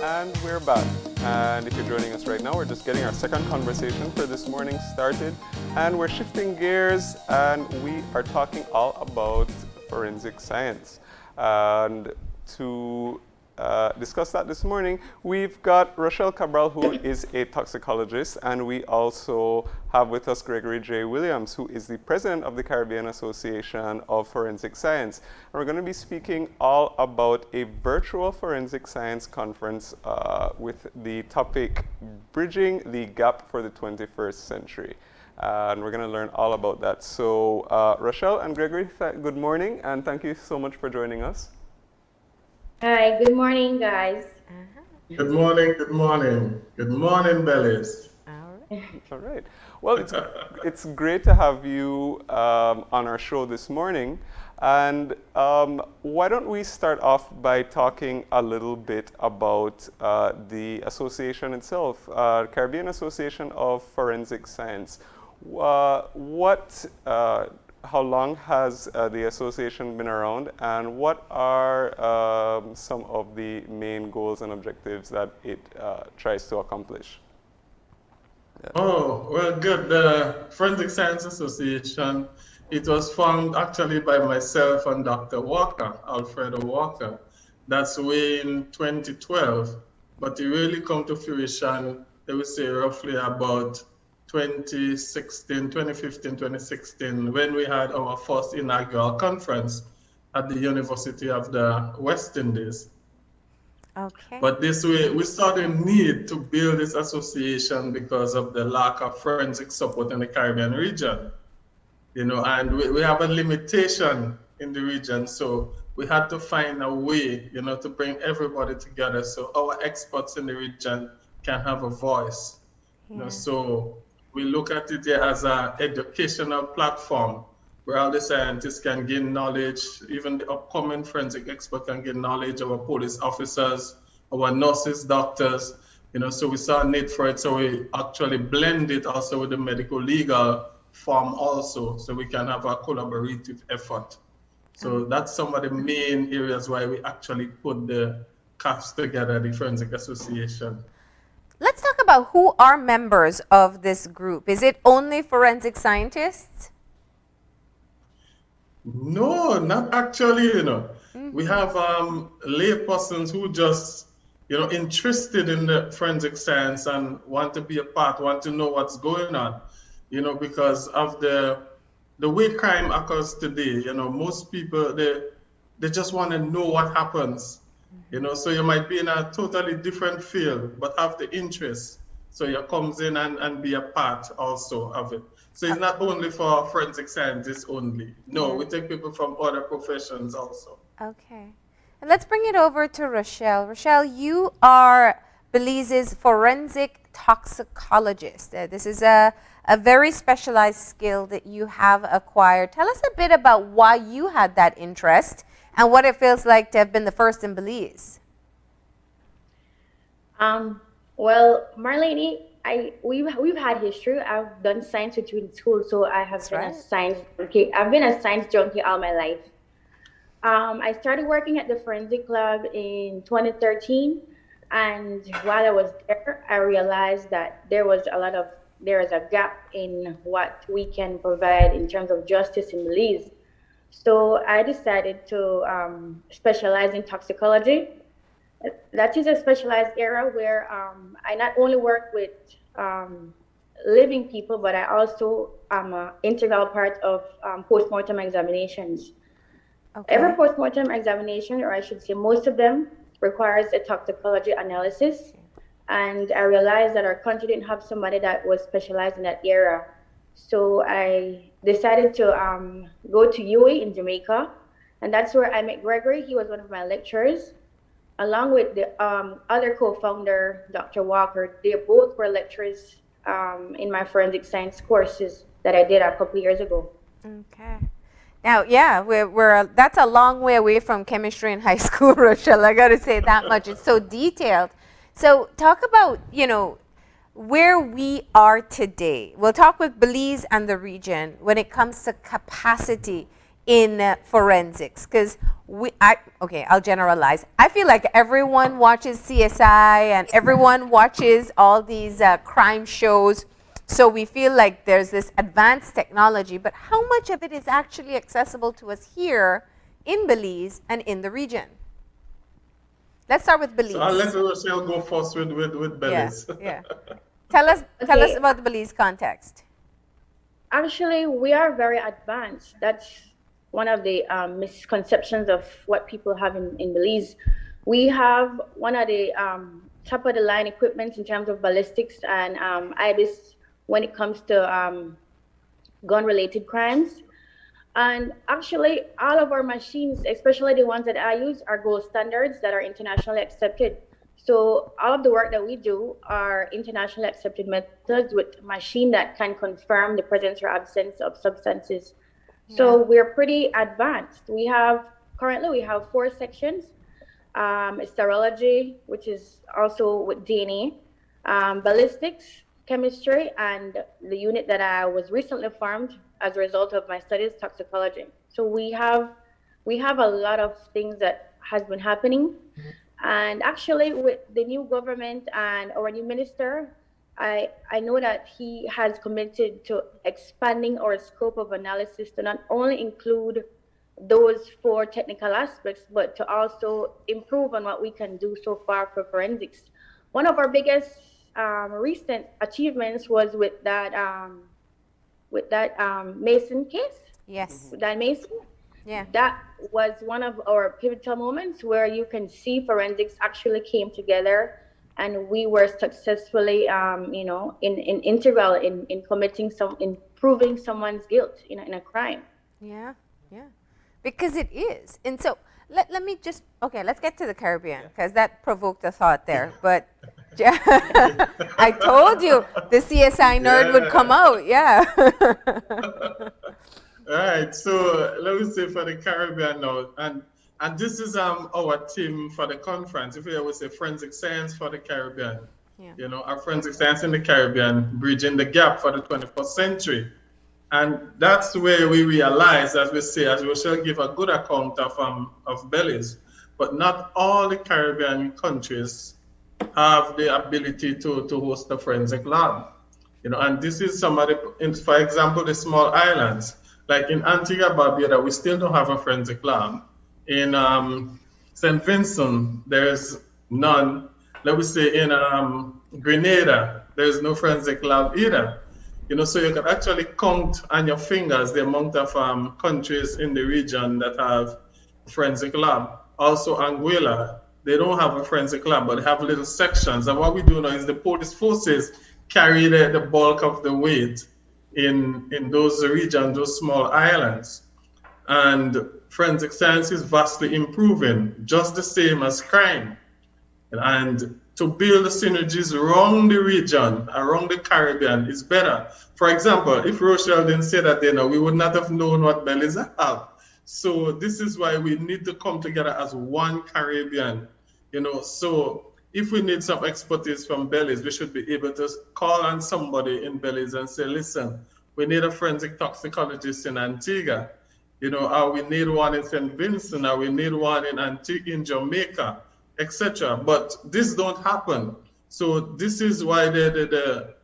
And we're back. And if you're joining us right now, we're just getting our second conversation for this morning started. And we're shifting gears and we are talking all about forensic science. And to discuss that this morning, we've got Rochelle Cabral, who is a toxicologist, and we also have with us Gregory J. Williams, who is the president of the Caribbean Association of Forensic Science. And we're going to be speaking all about a virtual forensic science conference with the topic Bridging the Gap for the 21st Century. And we're going to learn all about that. So Rochelle and Gregory, good morning, and thank you so much for joining us. Hi, good morning, guys. Good morning, good morning. Good morning, Belize. All right. Well, it's great to have you on our show this morning. And why don't we start off by talking a little bit about the association itself, Caribbean Association of Forensic Science. How long has the association been around, and what are some of the main goals and objectives that it tries to accomplish? Yeah. Oh, well, good. The Forensic Science Association, it was formed actually by myself and Dr. Walker, Alfredo Walker. That's way in 2012, but it really come to fruition, I would say roughly about 2015, 2016, when we had our first inaugural conference at the University of the West Indies. Okay. But this way, we saw the need to build this association because of the lack of forensic support in the Caribbean region. And we have a limitation in the region, so we had to find a way, to bring everybody together so our experts in the region can have a voice. Yeah. So we look at it here as an educational platform where all the scientists can gain knowledge, even the upcoming forensic expert can gain knowledge, our police officers, our nurses, doctors, so we saw a need for it. So we actually blend it also with the medical legal form also, so we can have a collaborative effort. So that's some of the main areas why we actually put the CAFs together, the Forensic Association. Let's talk about who are members of this group. Is it only forensic scientists? No, not actually, Mm-hmm. We have lay persons who just, interested in the forensic science and want to be a part, want to know what's going on, because of the way crime occurs today. Most people, they just want to know what happens. So you might be in a totally different field, but have the interest. So you comes in and be a part also of it. So it's not only for forensic scientists only. No, we take people from other professions also. Okay. And let's bring it over to Rochelle. Rochelle, you are Belize's forensic toxicologist. This is a very specialized skill that you have acquired. Tell us a bit about why you had that interest and what it feels like to have been the first in Belize. Well, Marlene, we've had history. I've done science with you in school, so I have been a science junkie. I've been a science junkie all my life. I started working at the Forensic Club in 2013, and while I was there, I realized that there is a gap in what we can provide in terms of justice in Belize. So I decided to specialize in toxicology. That is a specialized area where I not only work with living people, but I also am an integral part of post-mortem examinations. Okay. Every post-mortem examination, or I should say most of them, requires a toxicology analysis. And I realized that our country didn't have somebody that was specialized in that area. So I decided to go to UA in Jamaica, and that's where I met Gregory. He was one of my lecturers, along with the other co-founder, Dr. Walker. They both were lecturers in my forensic science courses that I did a couple of years ago. Okay. Now, yeah, that's a long way away from chemistry in high school, Rochelle. I got to say that much. It's so detailed. So talk about, where we are today. We'll talk with Belize and the region when it comes to capacity in forensics, because I'll generalize. I feel like everyone watches CSI and everyone watches all these crime shows. So we feel like there's this advanced technology, but how much of it is actually accessible to us here in Belize and in the region? Let's start with Belize. So I'll let Rochelle go first with Belize. Yeah. Tell us about the Belize context. Actually, we are very advanced. That's one of the misconceptions of what people have in Belize. We have one of the top of the line equipment in terms of ballistics and IBIS when it comes to gun related crimes. And actually, all of our machines, especially the ones that I use, are gold standards that are internationally accepted. So all of the work that we do are internationally accepted methods with machine that can confirm the presence or absence of substances. So we're pretty advanced. Currently we have 4 sections. Serology, which is also with DNA, ballistics, chemistry, and the unit that I was recently formed as a result of my studies, toxicology. So we have a lot of things that has been happening. And actually with the new government and our new minister, I know that he has committed to expanding our scope of analysis to not only include those 4 technical aspects, but to also improve on what we can do so far for forensics. One of our biggest recent achievements was with that Mason case. Yes. With that Mason. Yeah. That was one of our pivotal moments where you can see forensics actually came together, and we were successfully, integral in proving someone's guilt in a crime. Yeah, because it is. And so let me just, let's get to the Caribbean, because that provoked a thought there. But I told you the CSI nerd would come out, All right, so let me say for the Caribbean now, and this is our team for the conference. If we always say forensic science for the Caribbean, our forensic science in the Caribbean, bridging the gap for the 21st century. And that's where we realize, as we say, as Rochelle give a good account of Belize, but not all the Caribbean countries have the ability to host a forensic lab. And this is some of the, for example, the small islands. Like in Antigua Barbuda, we still don't have a forensic lab. In St. Vincent, there's none. Let me say in Grenada, there's no forensic lab either. So you can actually count on your fingers the amount of countries in the region that have forensic lab. Also Anguilla, they don't have a forensic lab, but they have little sections. And what we do now is the police forces carry the bulk of the weight in those regions, those small islands. And forensic science is vastly improving, just the same as crime. And to build the synergies around the region, around the Caribbean is better. For example, if Rochelle didn't say that, we would not have known what Belize have. So this is why we need to come together as one Caribbean. So if we need some expertise from Belize, we should be able to call on somebody in Belize and say, listen, we need a forensic toxicologist in Antigua, or we need one in St. Vincent, or we need one in Jamaica, etc. But this don't happen. So this is why the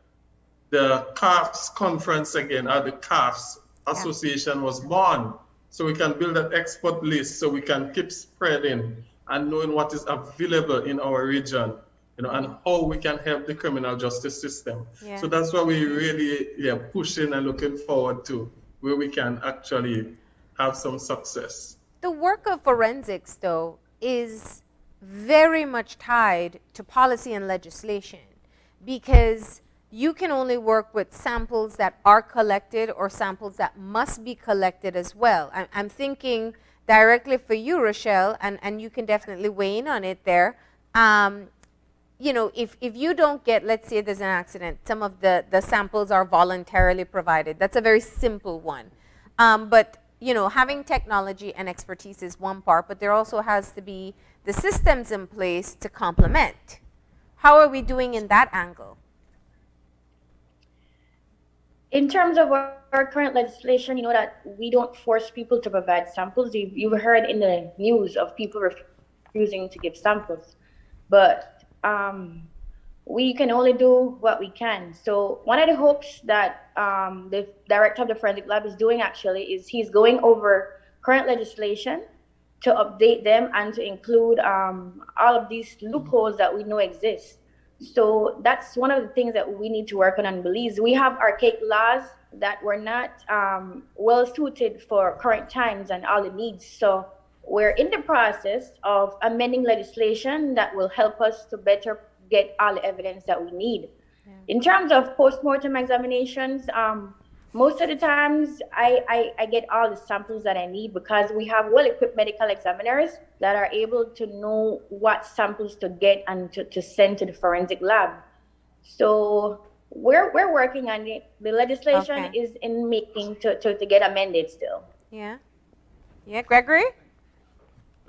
CAFS conference again, or the CAFS association was born. So we can build an expert list, so we can keep spreading and knowing what is available in our region, and how we can help the criminal justice system. Yeah. So that's what we really pushing and looking forward to, where we can actually have some success. The work of forensics, though, is very much tied to policy and legislation, because you can only work with samples that are collected or samples that must be collected as well. I'm thinking directly for you, Rochelle, and you can definitely weigh in on it there. If you don't get, let's say there's an accident, some of the samples are voluntarily provided. That's a very simple one. But having technology and expertise is one part, but there also has to be the systems in place to complement. How are we doing in that angle? in terms of our current legislation, you know that we don't force people to provide samples. You've heard in the news of people refusing to give samples, but we can only do what we can. So one of the hopes that the director of the forensic lab is doing actually is he's going over current legislation to update them and to include all of these loopholes that we know exist. So that's one of the things that we need to work on in Belize. We have archaic laws that were not well suited for current times and all the needs. So we're in the process of amending legislation that will help us to better get all the evidence that we need. Yeah. In terms of post-mortem examinations, most of the times I get all the samples that I need because we have well-equipped medical examiners that are able to know what samples to get and to send to the forensic lab. So we're working on it. The legislation is in making to get amended still. Yeah. Yeah, Gregory?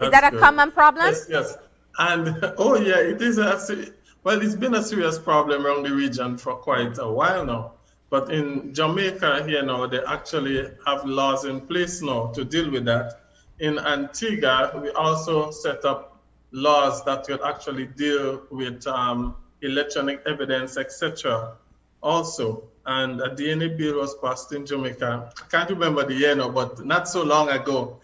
Is that a common problem? Yes. And it is it's been a serious problem around the region for quite a while now. But in Jamaica here now, they actually have laws in place now to deal with that. In Antigua, we also set up laws that will actually deal with electronic evidence, etc. also. And a DNA bill was passed in Jamaica. I can't remember the year now, but not so long ago.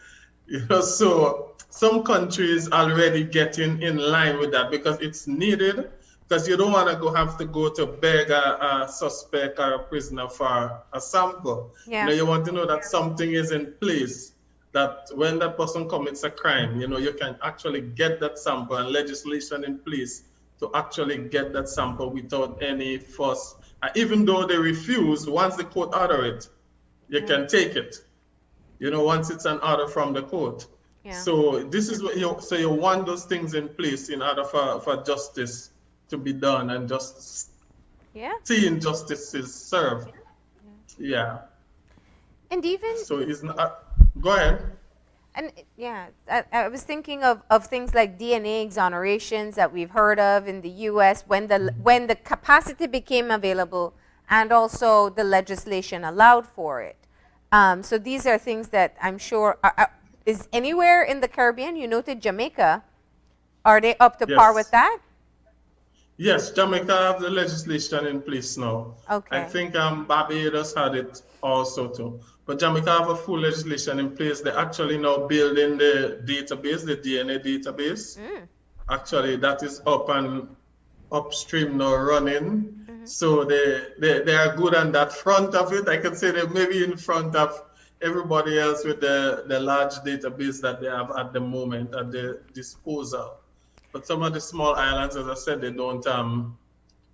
So some countries already getting in line with that because it's needed. Because you don't want to have to go to beg a suspect or a prisoner for a sample. Yeah. You want to know that something is in place, that when that person commits a crime, you can actually get that sample and legislation in place to actually get that sample without any fuss. Even though they refuse, once the court order it, you can take it. Once it's an order from the court. Yeah. So this is what you want those things in place in order for justice to be done and just seeing justice is served. Yeah. And even so it's not go ahead. And I was thinking of things like DNA exonerations that we've heard of in the US when the capacity became available and also the legislation allowed for it. So these are things that I'm sure is anywhere in the Caribbean. You noted Jamaica. Are they up to par with that? Yes, Jamaica have the legislation in place now. Okay. I think Barbados had it also too. But Jamaica have a full legislation in place. They're actually now building the database, the DNA database. Actually, that is up and upstream now running. So they are good on that front of it. I can say they're maybe in front of everybody else with the large database that they have at the moment at their disposal. But some of the small islands, as I said, they don't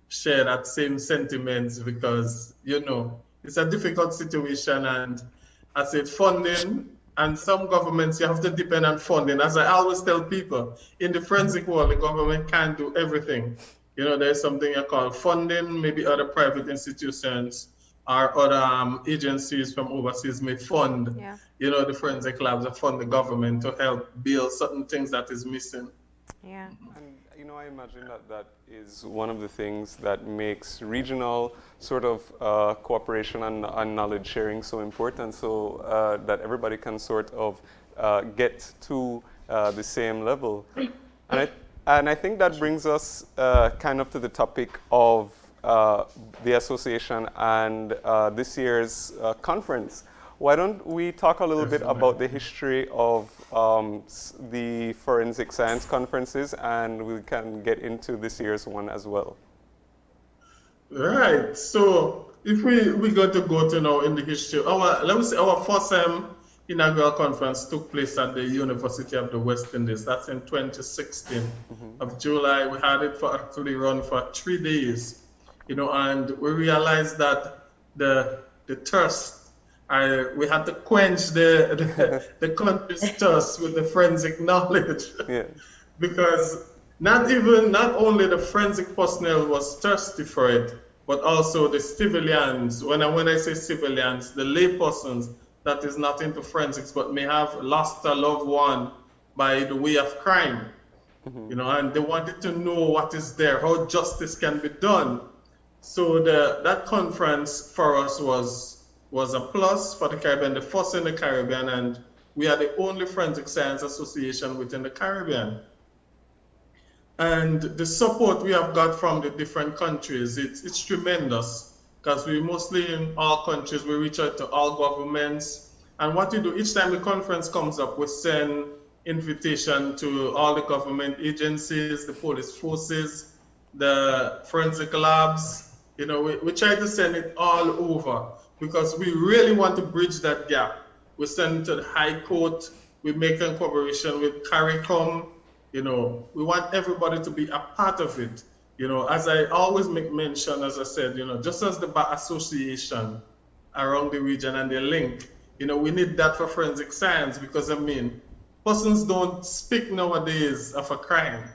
share that same sentiments because, it's a difficult situation. And I said funding, and some governments, you have to depend on funding. As I always tell people, in the forensic world, the government can't do everything. There's something you call funding, maybe other private institutions or other agencies from overseas may fund, the forensic labs that fund the government to help build certain things that is missing. Yeah. And I imagine that is one of the things that makes regional sort of cooperation and knowledge sharing so important, so that everybody can sort of get to the same level. And I think that brings us kind of to the topic of the association and this year's conference. Why don't we talk a little bit about the history of the forensic science conferences, and we can get into this year's one as well. Right. So if we're going to go to now in the history, our first inaugural conference took place at the University of the West Indies. That's in 2016 of July. We had it for actually run for 3 days, and we realized that the thirst. We had to quench the country's thirst with the forensic knowledge, because not only the forensic personnel was thirsty for it, but also the civilians. When I say civilians, the lay persons that is not into forensics but may have lost a loved one by the way of crime, and they wanted to know what is there, how justice can be done. So that conference for us was a plus for the Caribbean, the first in the Caribbean, and we are the only forensic science association within the Caribbean. And the support we have got from the different countries, it's tremendous, because we mostly in all countries, we reach out to all governments. And what we do, each time the conference comes up, we send invitation to all the government agencies, the police forces, the forensic labs. We try to send it all over because we really want to bridge that gap. We send it to the High Court, we make a cooperation with CARICOM. We want everybody to be a part of it. As I always make mention, as I said, just as the Bar Association around the region and the link, we need that for forensic science, because persons don't speak nowadays of a crime.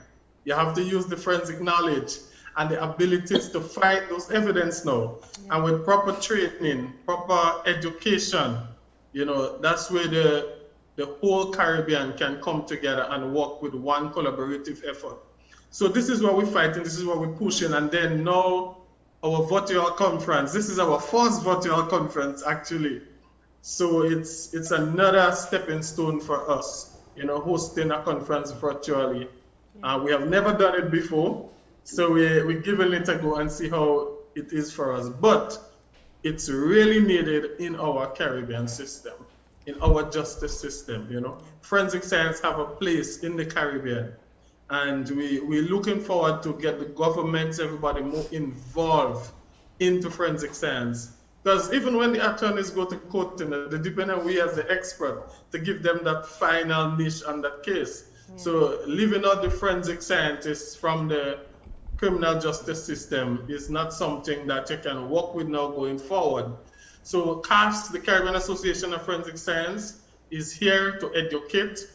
You have to use the forensic knowledge and the abilities to fight those evidence now. Yeah. And with proper training, proper education, that's where the whole Caribbean can come together and work with one collaborative effort. So this is what we're fighting, this is what we're pushing. And then now our virtual conference, this is our first virtual conference actually. So it's another stepping stone for us, hosting a conference virtually. We have never done it before, so we're giving it a go and see how it is for us. But it's really needed in our Caribbean system, in our justice system. Forensic science have a place in the Caribbean, and we're looking forward to get the governments, everybody more involved into forensic science. Because even when the attorneys go to court, they depend on we as the expert to give them that final niche on that case. Yeah. So leaving out the forensic scientists from the criminal justice system is not something that you can work with now going forward. So CAFS, the Caribbean Association of Forensic Science, is here to educate,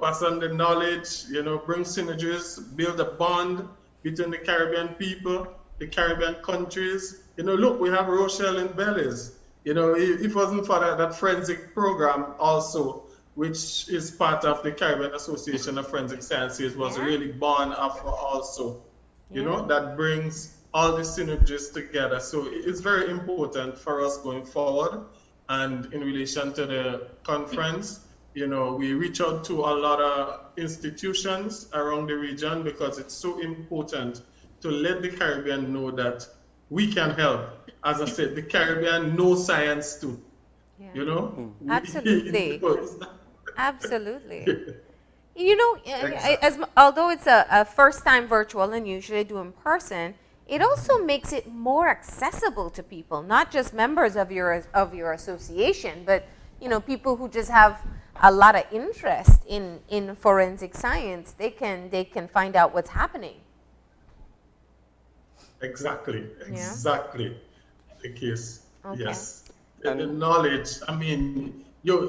pass on the knowledge, bring synergies, build a bond between the Caribbean people, the Caribbean countries. Look, we have Rochelle in Belize. If it wasn't for that forensic program also, which is part of the Caribbean Association of Forensic Sciences, was really born after also, that brings all the synergies together. So it's very important for us going forward. And in relation to the conference, we reach out to a lot of institutions around the region, because it's so important to let the Caribbean know that we can help. As I said, the Caribbean knows science too. Yeah. Absolutely. Absolutely. Although it's a first time virtual and usually do in person, it also makes it more accessible to people, not just members of your association, but people who just have a lot of interest in forensic science. They can find out what's happening. Exactly. The case. Okay. Yes. And the knowledge,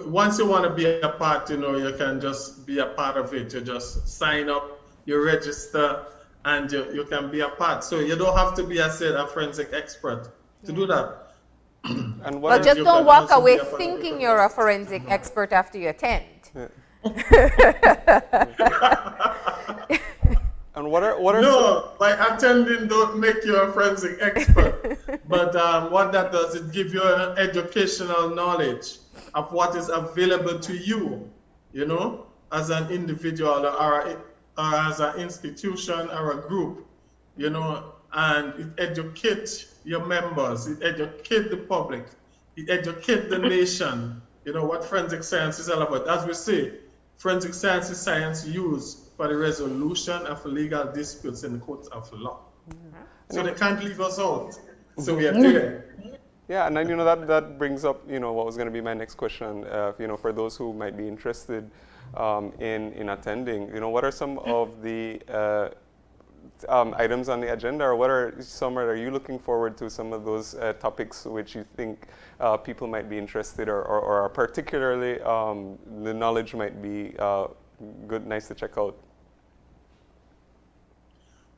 once you want to be a part, you can just be a part of it. You just sign up, you register, and you can be a part. So you don't have to be, a forensic expert to do that. But just don't walk away thinking you're a forensic expert after you attend. And what are no, by attending don't make you a forensic expert. But what that does, it gives you an educational knowledge of what is available to you, as an individual or as an institution or a group, and it educates your members, it educates the public, it educates the nation, what forensic science is all about. As we say, forensic science is science used for the resolution of legal disputes in the courts of law. So they can't leave us out. So we are there. Yeah, and then that brings up what was going to be my next question. For those who might be interested in attending, what are some of the items on the agenda, or what are you looking forward to? Some of those topics which you think people might be interested, or particularly the knowledge might be nice to check out.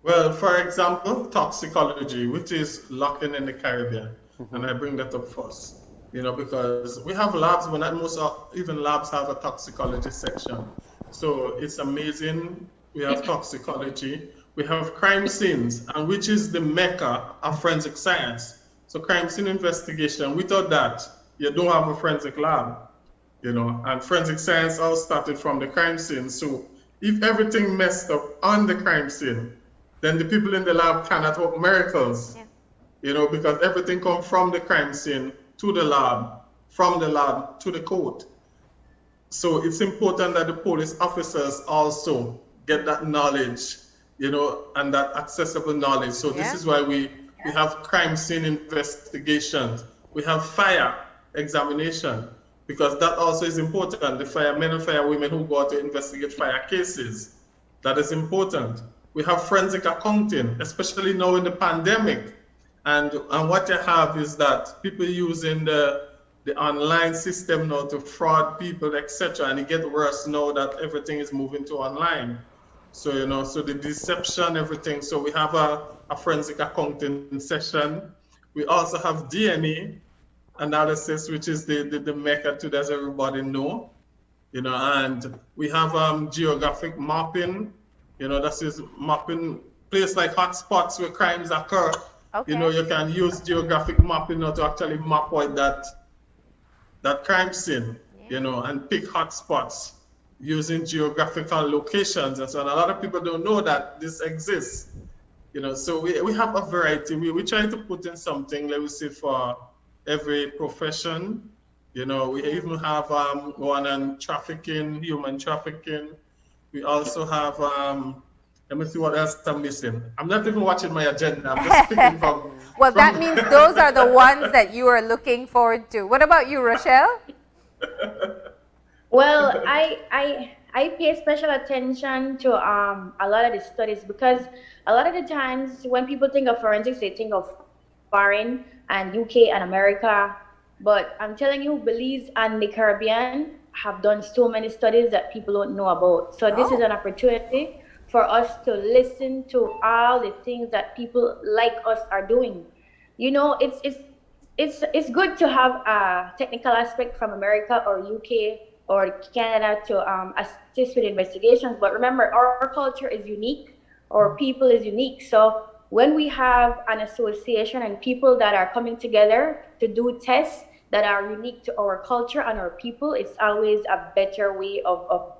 Well, for example, toxicology, which is lacking in the Caribbean. And I bring that up first, because we have labs, but not most even labs have a toxicology section. So it's amazing. We have toxicology. we have crime scenes, and which is the mecca of forensic science. So crime scene investigation, without that, you don't have a forensic lab, and forensic science all started from the crime scene. So if everything messed up on the crime scene, then the people in the lab cannot work miracles, because everything comes from the crime scene to the lab, from the lab to the court. So it's important that the police officers also get that knowledge, and that accessible knowledge. So this is why we have crime scene investigations. We have fire examination, because that also is important. The firemen and firewomen who go out to investigate fire cases, that is important. We have forensic accounting, especially now in the pandemic. And what you have is that people using the online system now to fraud people, etc. And it gets worse now that everything is moving to online. So, so the deception, everything. So we have a forensic accounting session. We also have DNA analysis, which is the mecca to, as everybody know, and we have geographic mapping, that is mapping place like hotspots where crimes occur. You can use geographic mapping now to actually map out that crime scene, and pick hotspots using geographical locations and so on. A lot of people don't know that this exists, so we have a variety. We try to put in something, let me say, for every profession. We even have one on trafficking, human trafficking. We also have, let me see what else I'm missing. I'm not even watching my agenda. I'm just picking from. Well, that means those are the ones that you are looking forward to. What about you, Rochelle? Well, I pay special attention to a lot of the studies, because a lot of the times when people think of forensics, they think of foreign and UK and America. But I'm telling you, Belize and the Caribbean have done so many studies that people don't know about. So this is an opportunity for us to listen to all the things that people like us are doing. It's good to have a technical aspect from America or UK or Canada to assist with investigations. But remember, our culture is unique, our people is unique. So when we have an association and people that are coming together to do tests that are unique to our culture and our people, it's always a better way of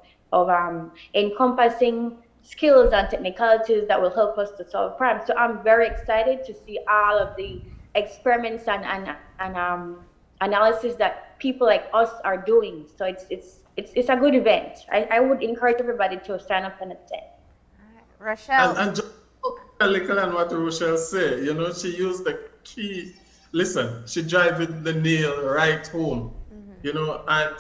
encompassing skills and technicalities that will help us to solve crime. So I'm very excited to see all of the experiments and analysis that people like us are doing. So it's a good event. I would encourage everybody to sign up and attend. Rochelle. And just a little on what Rochelle said, she used the key. Listen, she driving the nail right home, and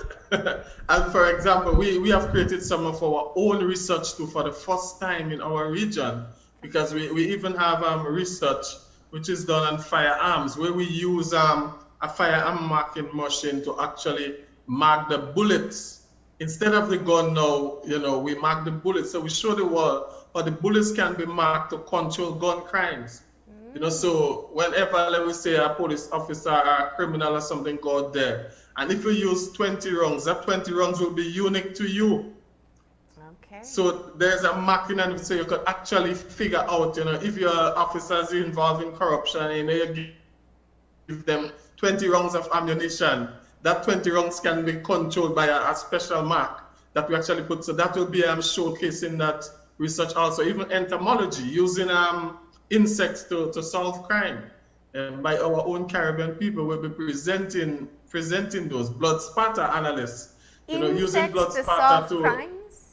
and for example, we have created some of our own research too for the first time in our region, because we even have research which is done on firearms, where we use a firearm marking machine to actually mark the bullets. Instead of the gun now, we mark the bullets. So we show the world how the bullets can be marked to control gun crimes. So whenever, let me say, a police officer or a criminal or something go out there, and if you use 20 rounds, that 20 rounds will be unique to you. Okay. So there's a marking, and so you could actually figure out, if your officers are involved in corruption, you give them 20 rounds of ammunition. That 20 rounds can be controlled by a special mark that we actually put. So that will be showcasing that research also, even entomology, using insects to solve crime. By our own Caribbean people, we'll be presenting those blood spatter analysts. Using blood to spatter solve crimes?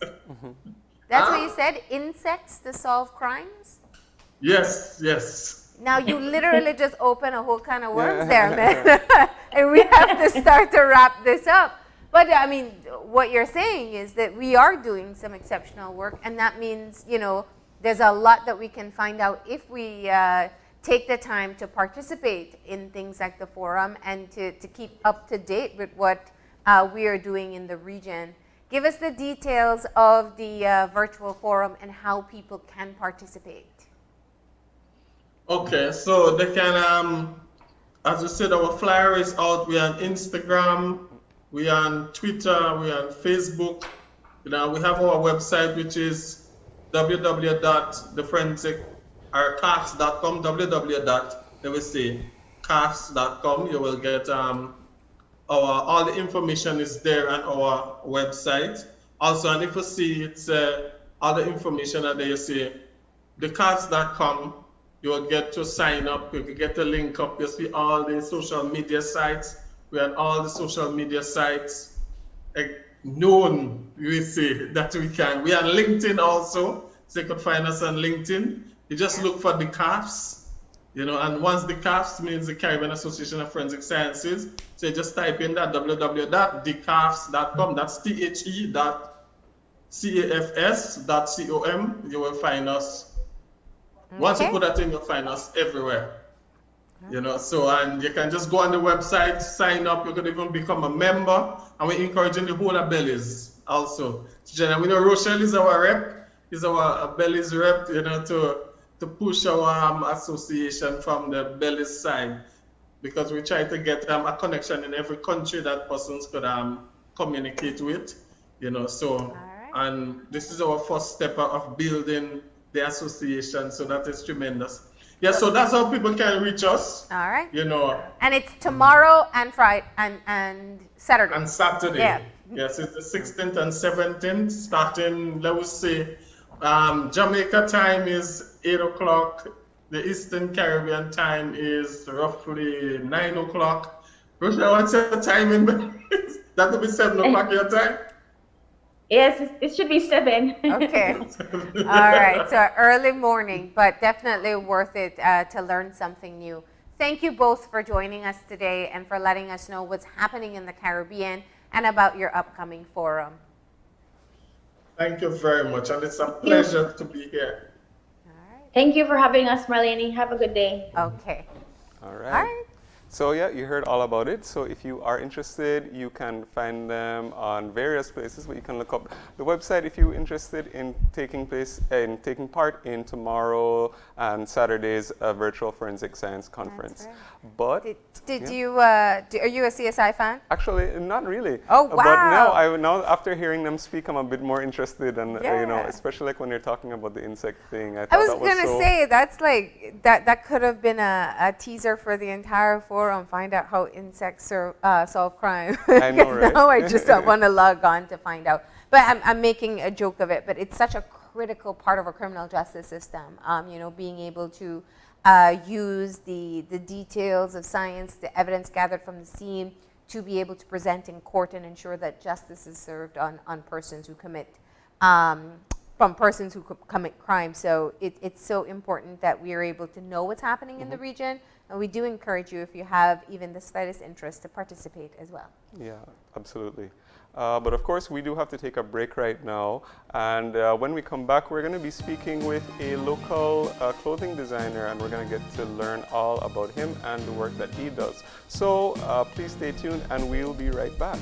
That's what you said? Insects to solve crimes? Yes. Now you literally just open a whole can of worms there, man. And we have to start to wrap this up. But I mean, what you're saying is that we are doing some exceptional work, and that means, there's a lot that we can find out if we take the time to participate in things like the forum and to keep up to date with what we are doing in the region. Give us the details of the virtual forum and how people can participate. Okay, so they can, as we said, our flyer is out. We're on Instagram, we're on Twitter, we're on Facebook. We have our website, which is www.thefrensic.com, www.calfs.com. You will get all the information is there on our website. Also, and if you see it's all the information that you see, thecalfs.com, you will get to sign up. You can get a link up. You see all the social media sites. We're on all the social media sites known, we say that we can. We are on LinkedIn also, so you can find us on LinkedIn. You just look for the CAFS, and once the CAFS means the Caribbean Association of Forensic Sciences, so you just type in that www.thecafs.com, that's THE.CAFS.com, you will find us. Once you put that in, you'll find us everywhere. So, and you can just go on the website, sign up, you can even become a member, and we're encouraging the whole of Belize also. We know Rochelle is our rep, is our Belize rep, to push our association from the Belize side, because we try to get a connection in every country that persons could communicate with, so, right. And this is our first step of building the association, so that is tremendous. Yeah, so that's how people can reach us. All right. And it's tomorrow and Friday and Saturday. And Saturday. Yeah. Yes, it's the 16th and 17th, starting, let us say, Jamaica time is 8 o'clock. The Eastern Caribbean time is roughly 9 o'clock. Rochelle, what's your time in Belize? That will be 7 o'clock your time? Yes, it should be 7. Okay. All right. So early morning, but definitely worth it to learn something new. Thank you both for joining us today and for letting us know what's happening in the Caribbean and about your upcoming forum. Thank you very much, and it's a pleasure to be here. All right. Thank you for having us, Marlene. Have a good day. Okay. All All right. right. So yeah, you heard all about it. So if you are interested, you can find them on various places, but you can look up the website if you're interested in taking part in tomorrow and Saturday's virtual forensic science conference. Right. But Did you? Are you a CSI fan? actually, not really. Oh, But wow. now after hearing them speak, I'm a bit more interested, and Yeah. especially like when they're talking about the insect thing. I I thought was that was gonna so say that's like that could have been a teaser for the entire forum. Find out how insects solve crime. I know, 'Cause right? Now I just want to log on to find out. But I'm making a joke of it. But it's such a critical part of our criminal justice system. Being able to use the details of science, the evidence gathered from the scene, to be able to present in court and ensure that justice is served on persons who commit commit crime. So it's so important that we are able to know what's happening in the region, and we do encourage you, if you have even the slightest interest, to participate as well. Yeah, absolutely. But of course, we do have to take a break right now. And when we come back, we're going to be speaking with a local clothing designer, and we're going to get to learn all about him and the work that he does. So please stay tuned, and we'll be right back.